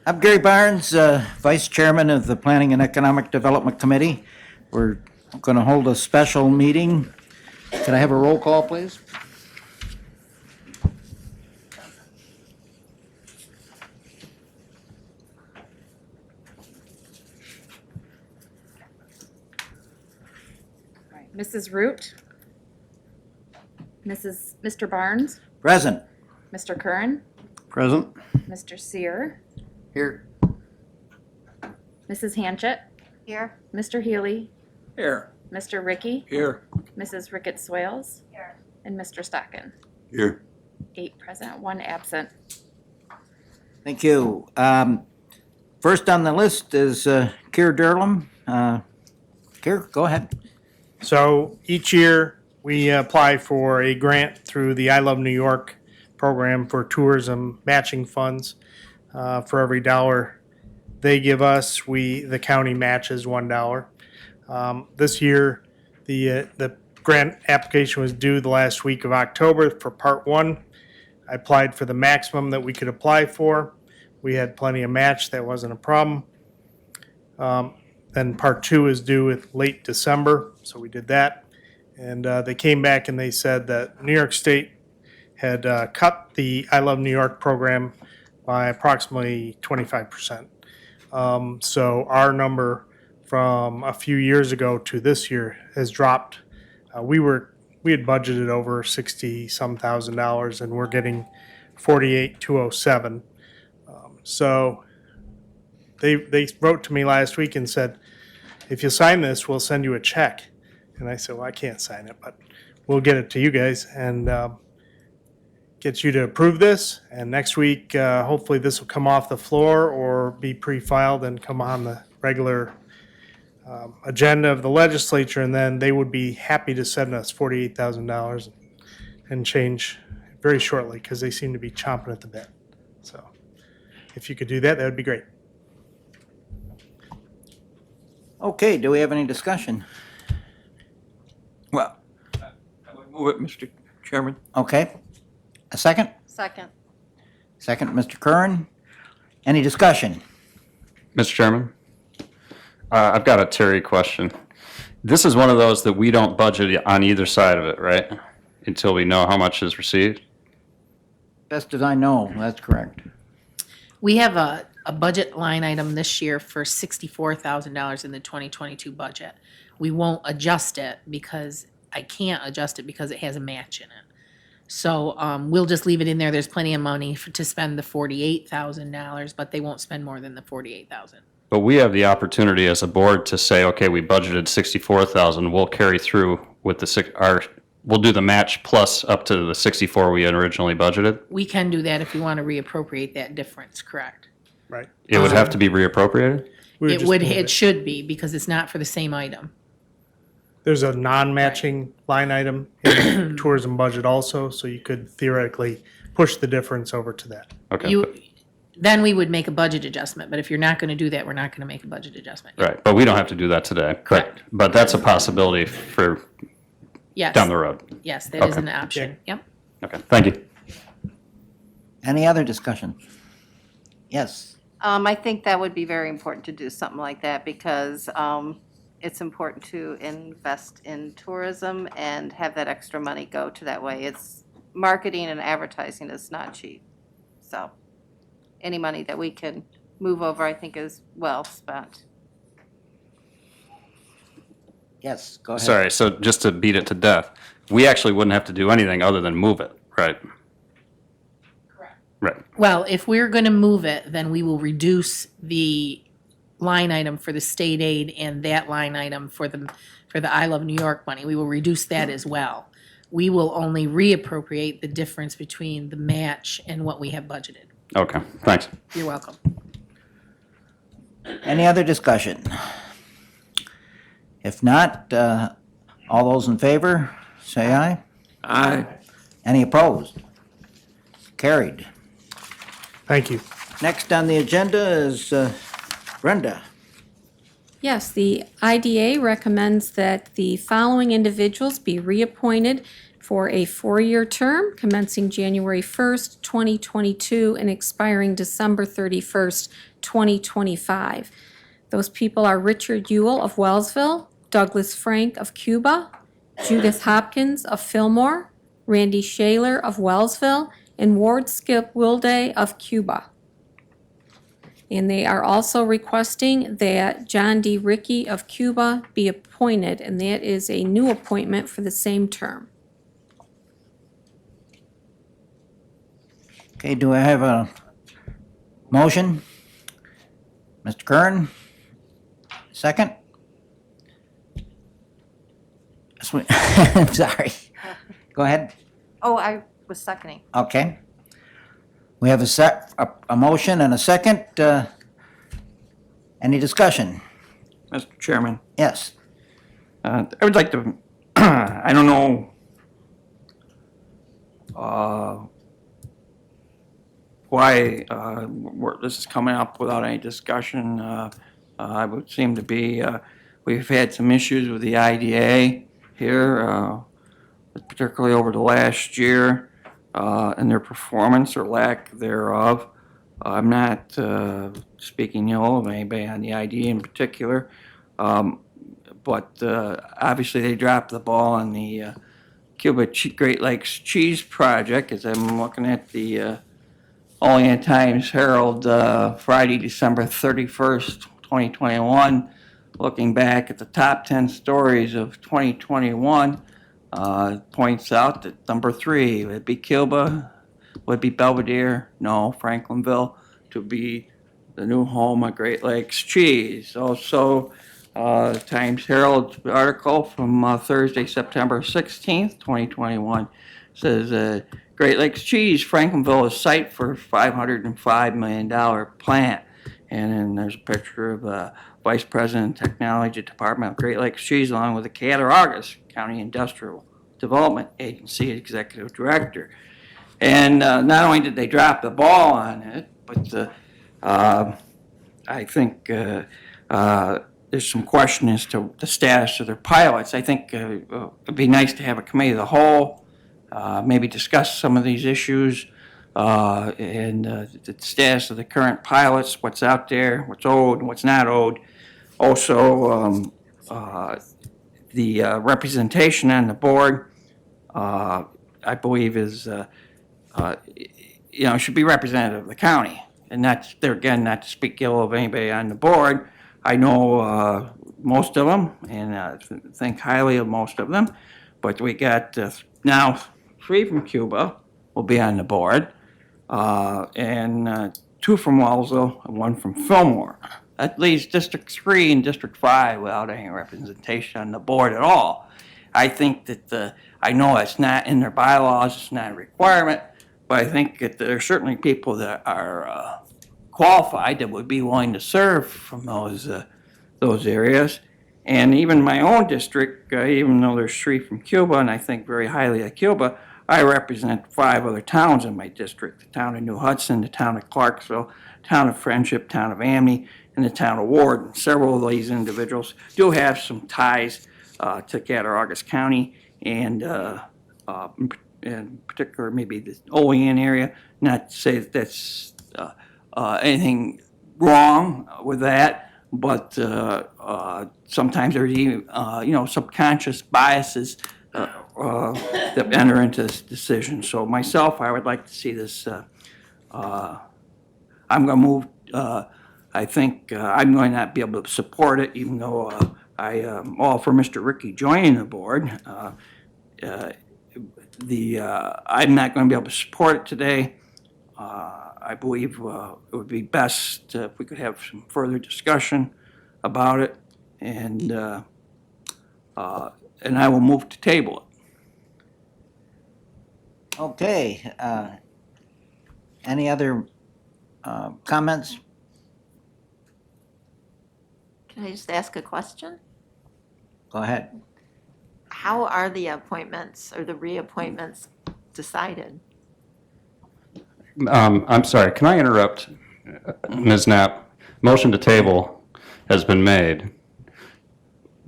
I'm Gary Barnes, Vice Chairman of the Planning and Economic Development Committee. We're going to hold a special meeting. Can I have a roll call, please? Mrs. Root, Mr. Barnes, Present. Mr. Curran, Present. Mr. Sear, Here. Mrs. Hanchett, Here. Mr. Healy, Here. Mr. Ricky, Here. Mrs. Ricketts Swales, Here. and Mr. Stockin. Here. 8 present, 1 absent. Thank you. First on the list is Keir Durlam. Keir, go ahead. So each year, we apply for a grant through the I Love New York program for tourism matching funds. For every dollar they give us, the county matches $1. This year, the grant application was due the last week of October for Part 1. I applied for the maximum that we could apply for. We had plenty of match. That wasn't a problem. Then Part 2 is due in late December, so we did that. And they came back and they said that New York State had cut the I Love New York program by approximately 25%. So our number from a few years ago to this year has dropped. We had budgeted over $60-some thousand, and we're getting $48,207. So they wrote to me last week and said, if you sign this, we'll send you a check. And I said, well, I can't sign it, but we'll get it to you guys and get you to approve this. And next week, hopefully this will come off the floor or be pre-filed and come on the regular agenda of the legislature. And then they would be happy to send us $48,000 and change very shortly because they seem to be chomping at the bit. So if you could do that, that would be great. Okay, do we have any discussion? Well, I would move it, Mr. Chairman. Okay. A second? Second. Second, Mr. Curran. Any discussion? Mr. Chairman, I've got a Terry question. This is one of those that we don't budget on either side of it, right? Until we know how much is received? Best as I know, that's correct. We have a budget line item this year for $64,000 in the 2022 budget. We won't adjust it because I can't adjust it because it has a match in it. So we'll just leave it in there. There's plenty of money to spend the $48,000, but they won't spend more than the $48,000. But we have the opportunity as a board to say, okay, we budgeted 64,000, we'll carry through with we'll do the match plus up to the 64 we had originally budgeted. We can do that if we want to reappropriate that difference, correct? Right. It would have to be reappropriated? We It just would, move it should be because it's not for the same item. There's a non-matching line item in the tourism budget also, so you could theoretically push the difference over to that. Okay. Then we would make a budget adjustment, but if you're not going to do that, we're not going to make a budget adjustment. Right, but we don't have to do that today. Correct. But that's a possibility for Yes. down the road. Yes, that is Okay. an option. Yep. Okay, thank you. Any other discussion? Yes. I think that would be very important to do something like that because it's important to invest in tourism and have that extra money go to that way. It's marketing and advertising is not cheap. So any money that we can move over, I think, is well spent. Yes, go ahead. Sorry, so just to beat it to death, we actually wouldn't have to do anything other than move it, right? Correct. Right, Well, if we're going to move it, then we will reduce the line item for the state aid and that line item for the I Love New York money. We will reduce that as well. We will only reappropriate the difference between the match and what we have budgeted. okay, thanks. You're welcome. Any other discussion? If not, all those in favor, say aye. Aye. Any opposed? Carried. Thank you. Next on the agenda is Brenda. Yes, the IDA recommends that the following individuals be reappointed for a 4-year term commencing January 1st, 2022 and expiring December 31st, 2025. Those people are Richard Ewell of Wellsville, Douglas Frank of Cuba, Judith Hopkins of Fillmore, Randy Shaler of Wellsville, and Ward Skip Wilday of Cuba. And they are also requesting that John D. Ricky of Cuba be appointed, and that is a new appointment for the same term. Okay, do I have a motion? Mr. Kern? Second? I'm sorry. Go ahead. Oh, I was seconding. Okay. We have a motion and a second. Any discussion? Mr. Chairman, Yes. I would like to, I don't know why this is coming up without any discussion. I would seem to be, we've had some issues with the IDA here, particularly over the last year, and their performance or lack thereof. I'm not speaking ill of anybody on the IDA in particular, but obviously they dropped the ball on the Cuba Great Lakes Cheese Project, as I'm looking at the Olean Times-Herald, Friday, December 31st, 2021. Looking back at the top 10 stories of 2021, points out that number 3 would be Cuba, would be Belvedere, no, Franklinville, to be the new home of Great Lakes Cheese. Also, Times-Herald article from Thursday, September 16th, 2021 says Great Lakes Cheese, Franklinville is site for $505 million plant. And then there's a picture of Vice President of Technology Department of Great Lakes Cheese, along with the Cattaraugus County Industrial Development Agency Executive Director. And not only did they drop the ball on it, but I think there's some question as to the status of their pilots. I think it'd be nice to have a committee of the whole, maybe discuss some of these issues and the status of the current pilots, what's out there, what's owed and what's not owed. Also, the representation on the board, I believe is, should be representative of the county. And that's, there again, not to speak ill of anybody on the board. I know most of them and think highly of most of them. But we got now 3 from Cuba will be on the board, and 2 from Wellsville and 1 from Fillmore. That leaves District 3 and District 5 without any representation on the board at all. I think that I know it's not in their bylaws, it's not a requirement, but I think that there are certainly people that are qualified that would be willing to serve from those areas. And even my own district, even though there's 3 from Cuba, and I think very highly of Cuba, I represent 5 other towns in my district: the town of New Hudson, the town of Clarksville, town of Friendship, town of Amity, and the town of Warden. Several of these individuals do have some ties to Cattaraugus County and in particular maybe the Olean area. Not to say that that's anything wrong with that, but sometimes there's even subconscious biases that enter into this decision. So myself, I would like to see this. I'm going to move. I think I'm going to not be able to support it, even though I am all for Mr. Ricky joining the board. I'm not going to be able to support it today. I believe it would be best if we could have some further discussion about it, and I will move to table it. Okay. Any other comments? Can I just ask a question? Go ahead. How are the appointments or the reappointments decided? I'm sorry, can I interrupt? Ms. Knapp, motion to table has been made.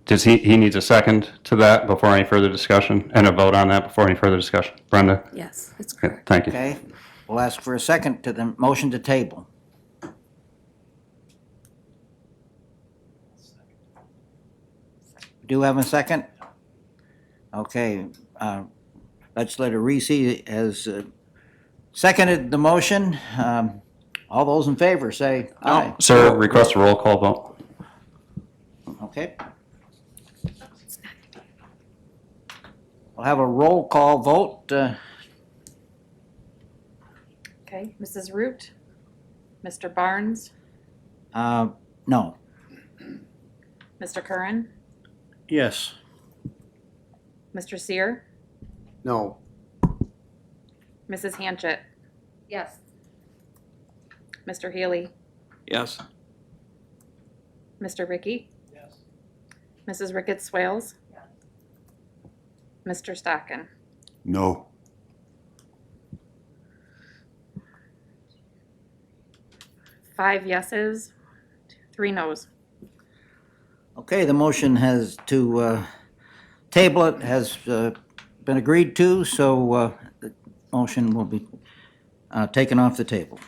Does he needs a second to that before any further discussion, and a vote on that before any further discussion? Brenda? Yes, that's Okay, correct. thank you. Okay, we'll ask for a second to the motion to table. Do have a second? Okay, Legislator Reese has seconded the motion. All those in favor, say aye. Sir, request a roll call vote. Okay. We'll have a roll call vote. Okay, Mrs. Root, Mr. Barnes, No. Mr. Curran, Yes. Mr. Seer, No. Mrs. Hanchett, Yes. Mr. Haley, Yes. Mr. Ricky. Yes. Mrs. Ricketts Swales. Mr. Stockin. No. Five yeses, 3 nos. Okay, the motion has to table it has been agreed to, so the motion will be taken off the table.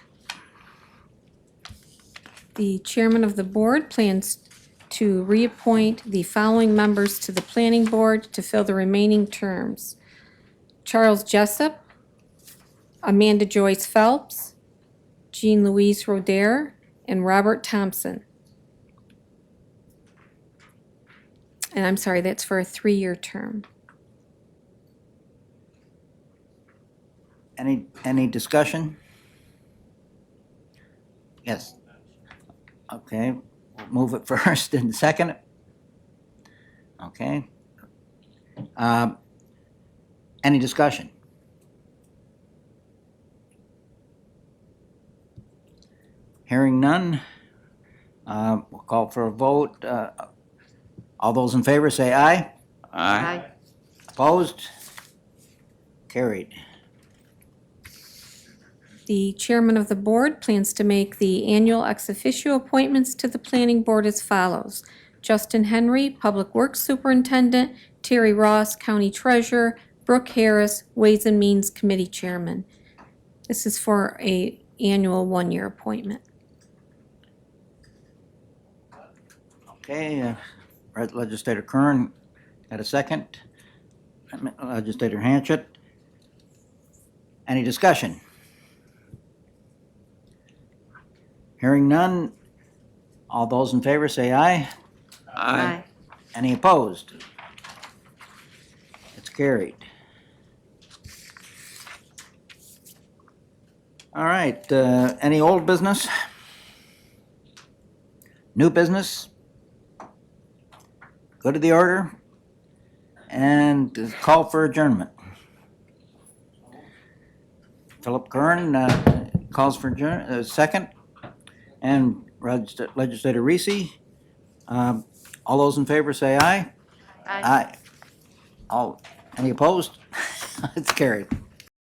The chairman of the board plans to reappoint the following members to the planning board to fill the remaining terms: Charles Jessup, Amanda Joyce Phelps, Jean Louise Roder, and Robert Thompson. And I'm sorry, that's for a 3-year term. Any discussion? Yes. Okay, we'll move it first and second it. Okay. Any discussion? Hearing none, we'll call for a vote. All those in favor say aye. Aye. Opposed? Carried. The chairman of the board plans to make the annual ex officio appointments to the planning board as follows: Justin Henry, Public Works Superintendent; Terry Ross, County Treasurer; Brooke Harris, Ways and Means Committee Chairman. This is for a annual 1-year appointment. Okay, Legislator Kern, got a second? Legislator Hanchett. Any discussion? Hearing none, all those in favor say aye. Aye. Any opposed? It's carried. All right, any old business? New business? Go to the order and call for adjournment. Philip Kern calls for second, and Legislator Reese. All those in favor say aye. Aye. Any opposed? It's carried.